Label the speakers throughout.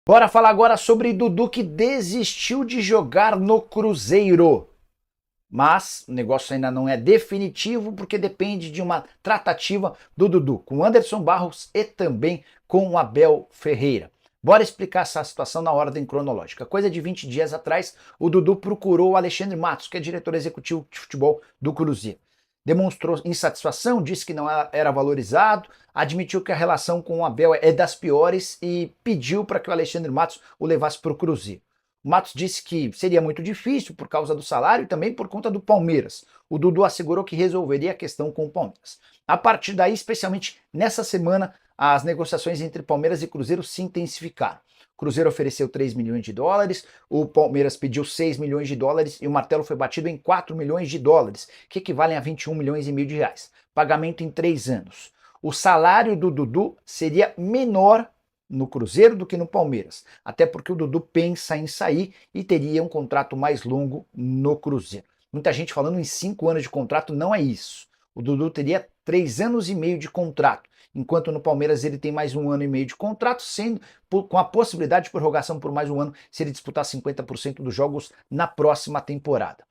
Speaker 1: Bora falar agora sobre Dudu, que desistiu de jogar no Cruzeiro. Mas o negócio ainda não é definitivo porque depende de uma tratativa do Dudu com Anderson Barros e também com o Abel Ferreira. Bora explicar essa situação na ordem cronológica. Coisa de 20 dias atrás, o Dudu procurou o Alexandre Matos, que é diretor executivo de futebol do Cruzeiro. Demonstrou insatisfação, disse que não era valorizado, admitiu que a relação com o Abel é das piores e pediu para que o Alexandre Matos o levasse para o Cruzeiro. O Matos disse que seria muito difícil por causa do salário e também por conta do Palmeiras. O Dudu assegurou que resolveria a questão com o Palmeiras. A partir daí, especialmente nessa semana, as negociações entre Palmeiras e Cruzeiro se intensificaram. O Cruzeiro ofereceu 3 milhões de dólares, o Palmeiras pediu 6 milhões de dólares e o martelo foi batido em 4 milhões de dólares, que equivalem a 21 milhões e meio de reais. Pagamento em 3 anos. O salário do Dudu seria menor no Cruzeiro do que no Palmeiras, até porque o Dudu pensa em sair e teria um contrato mais longo no Cruzeiro. Muita gente falando em 5 anos de contrato, não é isso. O Dudu teria 3 anos e meio de contrato, enquanto no Palmeiras ele tem mais 1 ano e meio de contrato, sendo com a possibilidade de prorrogação por mais 1 ano se ele disputar 50% dos jogos na próxima temporada.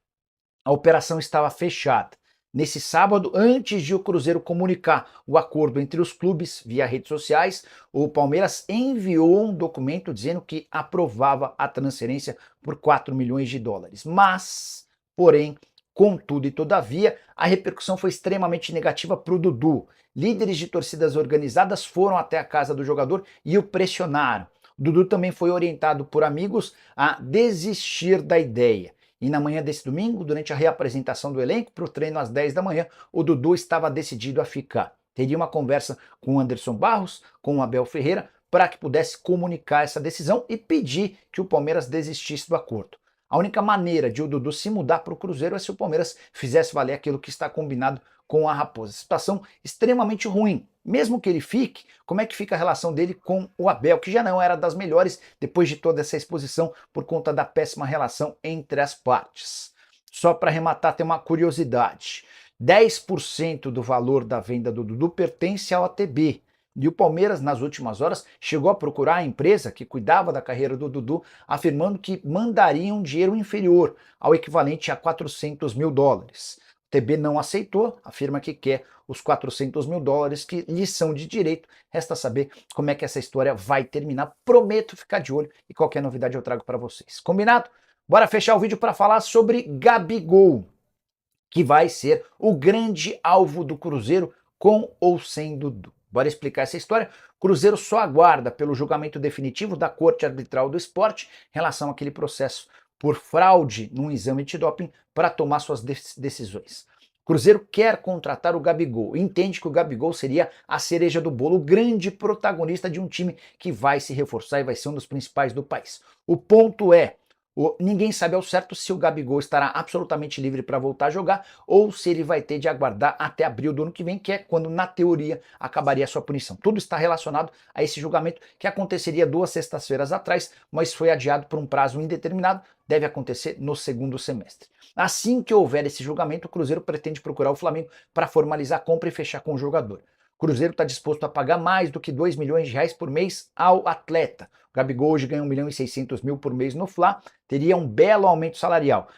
Speaker 1: A operação estava fechada. Nesse sábado, antes de o Cruzeiro comunicar o acordo entre os clubes via redes sociais, o Palmeiras enviou um documento dizendo que aprovava a transferência por 4 milhões de dólares. Mas, porém, contudo e todavia, a repercussão foi extremamente negativa para o Dudu. Líderes de torcidas organizadas foram até a casa do jogador e o pressionaram. O Dudu também foi orientado por amigos a desistir da ideia. E na manhã desse domingo, durante a reapresentação do elenco para o treino às 10 da manhã, o Dudu estava decidido a ficar. Teria uma conversa com o Anderson Barros, com o Abel Ferreira, para que pudesse comunicar essa decisão e pedir que o Palmeiras desistisse do acordo. A única maneira de o Dudu se mudar para o Cruzeiro é se o Palmeiras fizesse valer aquilo que está combinado com a Raposa. Situação extremamente ruim. Mesmo que ele fique, como é que fica a relação dele com o Abel, que já não era das melhores depois de toda essa exposição por conta da péssima relação entre as partes. Só para arrematar, tem uma curiosidade. 10% do valor da venda do Dudu pertence ao ATB. E o Palmeiras, nas últimas horas, chegou a procurar a empresa que cuidava da carreira do Dudu, afirmando que mandaria um dinheiro inferior, ao equivalente a 400 mil dólares. O TB não aceitou, afirma que quer os 400 mil dólares que lhe são de direito. Resta saber como é que essa história vai terminar. Prometo ficar de olho e qualquer novidade eu trago para vocês. Combinado? Bora fechar o vídeo para falar sobre Gabigol, que vai ser o grande alvo do Cruzeiro com ou sem Dudu. Bora explicar essa história. O Cruzeiro só aguarda pelo julgamento definitivo da Corte Arbitral do Esporte em relação àquele processo por fraude num exame antidoping para tomar suas decisões. O Cruzeiro quer contratar o Gabigol, entende que o Gabigol seria a cereja do bolo, o grande protagonista de um time que vai se reforçar e vai ser um dos principais do país. O ponto é, ninguém sabe ao certo se o Gabigol estará absolutamente livre para voltar a jogar ou se ele vai ter de aguardar até abril do ano que vem, que é quando, na teoria, acabaria a sua punição. Tudo está relacionado a esse julgamento que aconteceria 2 sextas-feiras atrás, mas foi adiado por um prazo indeterminado, deve acontecer no segundo semestre. Assim que houver esse julgamento, o Cruzeiro pretende procurar o Flamengo para formalizar a compra e fechar com o jogador. O Cruzeiro está disposto a pagar mais do que 2 milhões de reais por mês ao atleta. O Gabigol hoje ganha 1 milhão e 600 mil por mês no Fla, teria um belo aumento salarial.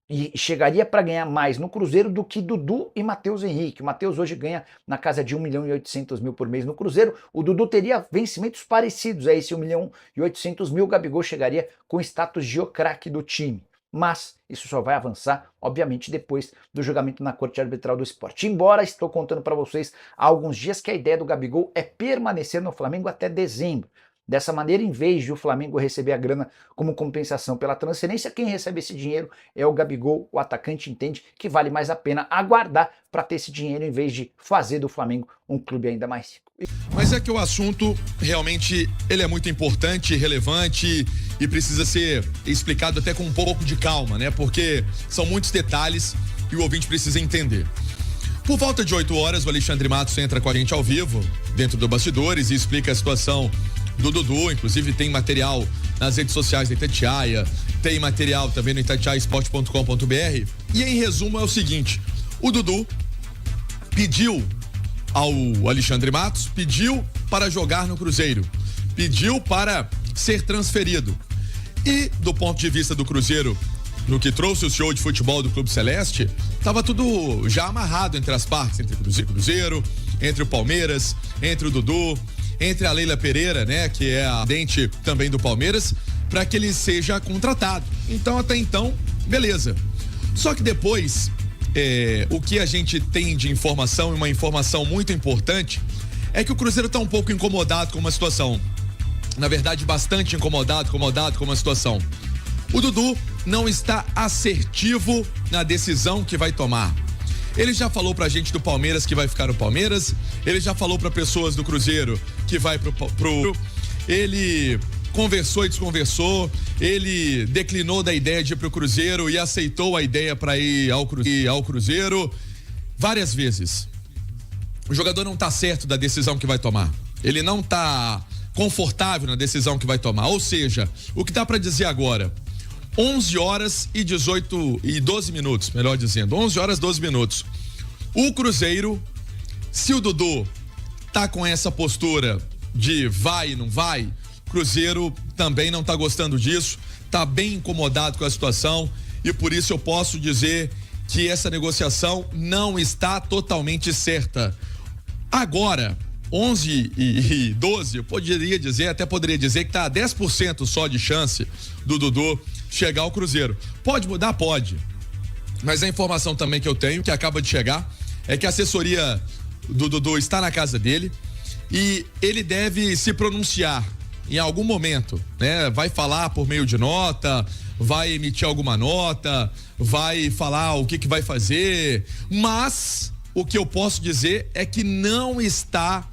Speaker 1: E chegaria para ganhar mais no Cruzeiro do que Dudu e Matheus Henrique. O Matheus hoje ganha na casa de 1 milhão e 800 mil por mês no Cruzeiro. O Dudu teria vencimentos parecidos a esse 1 milhão e 800 mil. O Gabigol chegaria com status de o craque do time. Mas isso só vai avançar, obviamente, depois do julgamento na Corte Arbitral do Esporte. Embora estou contando para vocês há alguns dias que a ideia do Gabigol é permanecer no Flamengo até dezembro. Dessa maneira, em vez de o Flamengo receber a grana como compensação pela transferência, quem recebe esse dinheiro é o Gabigol. O atacante entende que vale mais a pena aguardar para ter esse dinheiro em vez de fazer do Flamengo um clube ainda mais rico.
Speaker 2: Mas é que o assunto realmente ele é muito importante, relevante e precisa ser explicado até com um pouco de calma, né? Porque são muitos detalhes e o ouvinte precisa entender. Por volta de 8 horas, o Alexandre Matos entra com a gente ao vivo, dentro do Bastidores, e explica a situação do Dudu. Inclusive tem material nas redes sociais da Itatiaia, tem material também no itatiaiasport.com.br. E em resumo é o seguinte: o Dudu pediu ao Alexandre Matos, pediu para jogar no Cruzeiro, pediu para ser transferido. E do ponto de vista do Cruzeiro, no que trouxe o show de futebol do Clube Celeste, estava tudo já amarrado entre as partes, entre o Cruzeiro, entre o Palmeiras, entre o Dudu, entre a Leila Pereira, né, que é a dente também do Palmeiras, para que ele seja contratado. Então, até então, beleza. Só que depois, o que a gente tem de informação, e uma informação muito importante, é que o Cruzeiro está um pouco incomodado com uma situação. Na verdade, bastante incomodado com uma situação. O Dudu não está assertivo na decisão que vai tomar. Ele já falou pra gente do Palmeiras que vai ficar no Palmeiras, ele já falou pra pessoas do Cruzeiro que vai pro ele conversou e desconversou, ele declinou da ideia de ir pro Cruzeiro e aceitou a ideia para ir ao Cruzeiro várias vezes. O jogador não tá certo da decisão que vai tomar. Ele não tá confortável na decisão que vai tomar. Ou seja, o que dá pra dizer agora? 11 horas e 12 minutos, melhor dizendo, 11 horas e 12 minutos. O Cruzeiro, se o Dudu tá com essa postura de vai e não vai, Cruzeiro também não tá gostando disso, tá bem incomodado com a situação e por isso eu posso dizer que essa negociação não está totalmente certa. Agora, 11 e 12, eu poderia dizer que tá a 10% só de chance do Dudu chegar ao Cruzeiro. Pode mudar? Pode. Mas a informação também que eu tenho, que acaba de chegar, é que a assessoria do Dudu está na casa dele e ele deve se pronunciar em algum momento, né? Vai falar por meio de nota, vai emitir alguma nota, vai falar o que vai fazer, mas o que eu posso dizer é que não está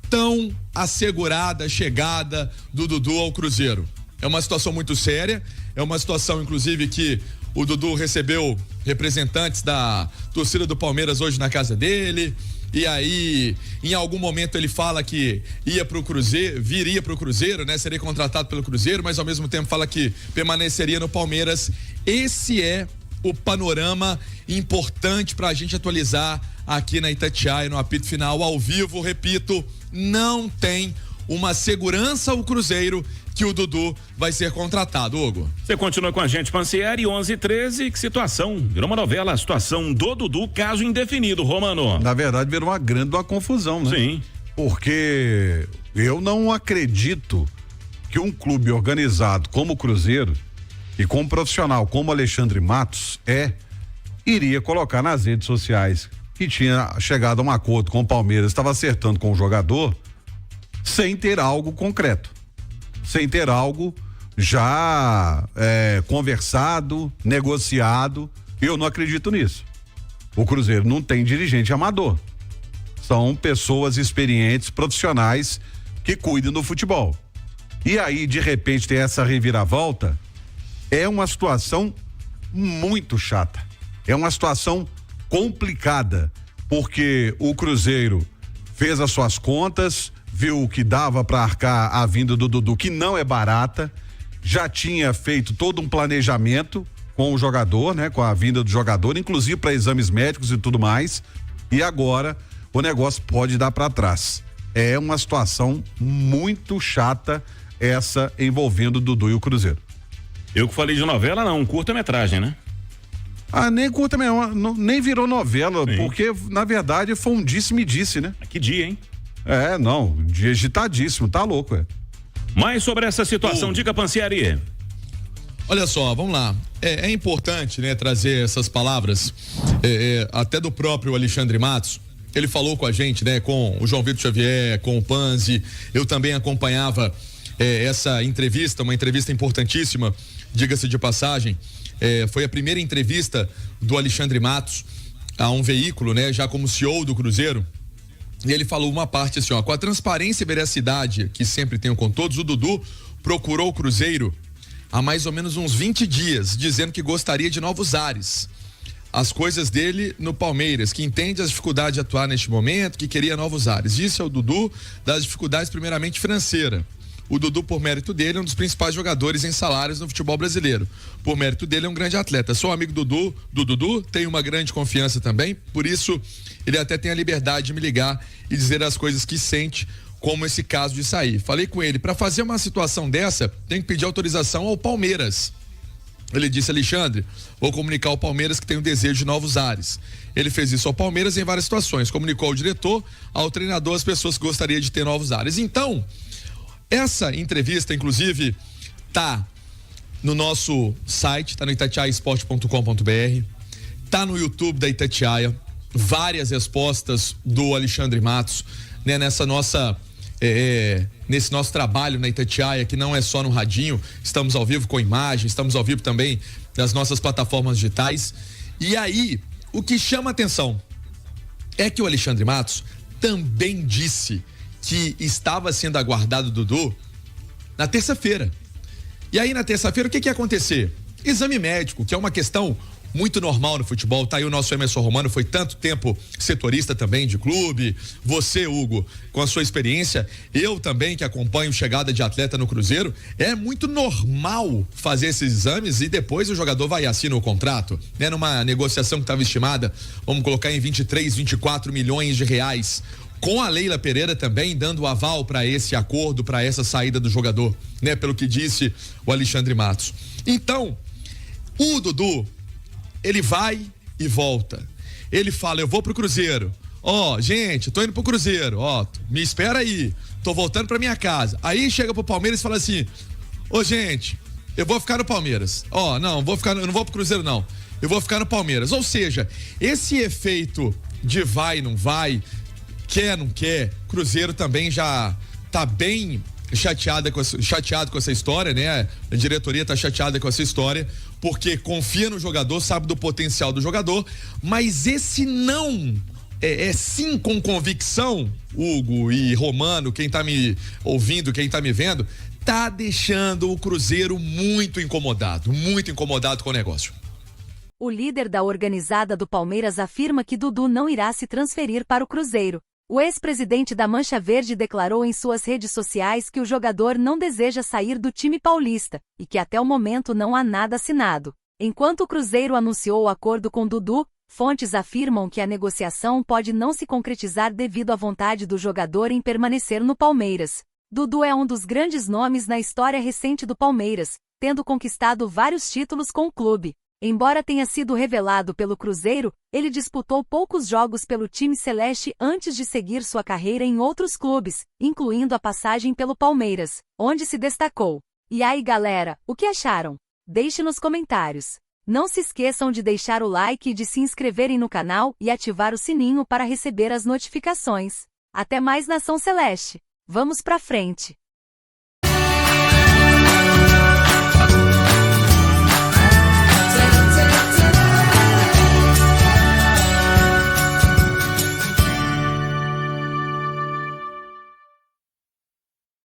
Speaker 2: tão assegurada a chegada do Dudu ao Cruzeiro. É uma situação muito séria, é uma situação inclusive que o Dudu recebeu representantes da torcida do Palmeiras hoje na casa dele, e aí em algum momento ele fala que ia pro Cruzeiro, viria pro Cruzeiro, né? Seria contratado pelo Cruzeiro, mas ao mesmo tempo fala que permaneceria no Palmeiras. Esse é o panorama importante pra gente atualizar aqui na Itatiaia, no apito final ao vivo. Repito, não tem uma segurança ao Cruzeiro que o Dudu vai ser contratado, Hugo.
Speaker 3: Você continua com a gente, Pansieri, 11:13, que situação, virou uma novela, a situação do Dudu, caso indefinido, Romano.
Speaker 4: Na verdade, virou uma confusão, né?
Speaker 3: Sim.
Speaker 4: Porque eu não acredito que um clube organizado como o Cruzeiro e com um profissional como Alexandre Matos iria colocar nas redes sociais que tinha chegado a um acordo com o Palmeiras, estava acertando com o jogador, sem ter algo concreto, sem ter algo já conversado, negociado. Eu não acredito nisso. O Cruzeiro não tem dirigente amador. São pessoas experientes, profissionais que cuidam do futebol. E aí, de repente, tem essa reviravolta. É uma situação muito chata. É uma situação complicada, porque o Cruzeiro fez as suas contas, viu que dava para arcar a vinda do Dudu, que não é barata, já tinha feito todo um planejamento com o jogador, né? Com a vinda do jogador, inclusive para exames médicos e tudo mais, e agora o negócio pode dar para trás. É uma situação muito chata essa envolvendo o Dudu e o Cruzeiro.
Speaker 3: Eu que falei de novela, não, curta-metragem, né?
Speaker 4: Nem curta, nem virou novela. Sim. Porque na verdade foi um disse-me-disse, né?
Speaker 3: Que dia, hein?
Speaker 4: Dia agitadíssimo, tá louco,
Speaker 3: Mais sobre essa situação, diga, Pansieri.
Speaker 2: Olha só, vamos lá. É importante, né, trazer essas palavras, até do próprio Alexandre Matos. Ele falou com a gente, né, com o João Vitor Xavier, com o Panzi. Eu também acompanhava essa entrevista, uma entrevista importantíssima, diga-se de passagem. Foi a primeira entrevista do Alexandre Matos a um veículo, né, já como CEO do Cruzeiro. E ele falou uma parte assim, com a transparência e veracidade que sempre tenho com todos, o Dudu procurou o Cruzeiro há mais ou menos uns 20 dias, dizendo que gostaria de novos ares. As coisas dele no Palmeiras, que entende as dificuldades de atuar neste momento, que queria novos ares. Isso é o Dudu, das dificuldades primeiramente financeiras. O Dudu, por mérito dele, é um dos principais jogadores em salários no futebol brasileiro. Por mérito dele, é um grande atleta. Sou amigo do Dudu, tenho uma grande confiança também, por isso ele até tem a liberdade de me ligar e dizer as coisas que sente como esse caso de sair. Falei com ele, para fazer uma situação dessa, tem que pedir autorização ao Palmeiras. Ele disse, Alexandre, vou comunicar ao Palmeiras que tem um desejo de novos ares. Ele fez isso ao Palmeiras em várias situações, comunicou ao diretor, ao treinador, as pessoas que gostariam de ter novos ares. Então, essa entrevista, inclusive, tá no nosso site, tá no itatiaiasport.com.br, tá no YouTube da Itatiaia, várias respostas do Alexandre Matos, né, nessa nossa nesse nosso trabalho na Itatiaia, que não é só no radinho, estamos ao vivo com imagem, estamos ao vivo também nas nossas plataformas digitais. E aí, o que chama atenção é que o Alexandre Matos também disse que estava sendo aguardado Dudu na terça-feira. E aí, na terça-feira, o que ia acontecer? Exame médico, que é uma questão muito normal no futebol. Tá aí o nosso Emerson Romano, foi tanto tempo setorista também de clube. Você, Hugo, com a sua experiência, eu também que acompanho chegada de atleta no Cruzeiro, é muito normal fazer esses exames e depois o jogador vai e assina o contrato, né? Numa negociação que estava estimada, vamos colocar em 23, 24 milhões de reais, com a Leila Pereira também dando aval para esse acordo, para essa saída do jogador, né? Pelo que disse o Alexandre Matos. Então, o Dudu, ele vai e volta. Ele fala, eu vou pro Cruzeiro. Ó, gente, tô indo pro Cruzeiro. Ó, me espera aí. Tô voltando pra minha casa. Aí chega pro Palmeiras e fala assim, ô, gente, eu vou ficar no Palmeiras. Ó, não, eu não vou pro Cruzeiro, não. Eu vou ficar no Palmeiras. Ou seja, esse efeito de vai, não vai, quer, não quer, Cruzeiro também já tá bem chateado com essa história, né? A diretoria tá chateada com essa história, porque confia no jogador, sabe do potencial do jogador, mas esse não sim com convicção, Hugo e Romano, quem tá me ouvindo, quem tá me vendo, tá deixando o Cruzeiro muito incomodado com o negócio.
Speaker 5: O líder da organizada do Palmeiras afirma que Dudu não irá se transferir para o Cruzeiro. O ex-presidente da Mancha Verde declarou em suas redes sociais que o jogador não deseja sair do time paulista e que até o momento não há nada assinado. Enquanto o Cruzeiro anunciou o acordo com Dudu, fontes afirmam que a negociação pode não se concretizar devido à vontade do jogador em permanecer no Palmeiras. Dudu é um dos grandes nomes na história recente do Palmeiras, tendo conquistado vários títulos com o clube. Embora tenha sido revelado pelo Cruzeiro, ele disputou poucos jogos pelo time celeste antes de seguir sua carreira em outros clubes, incluindo a passagem pelo Palmeiras, onde se destacou. E aí, galera, o que acharam? Deixe nos comentários. Não se esqueçam de deixar o like e de se inscreverem no canal e ativar o sininho para receber as notificações. Até mais, Nação Celeste! Vamos pra frente!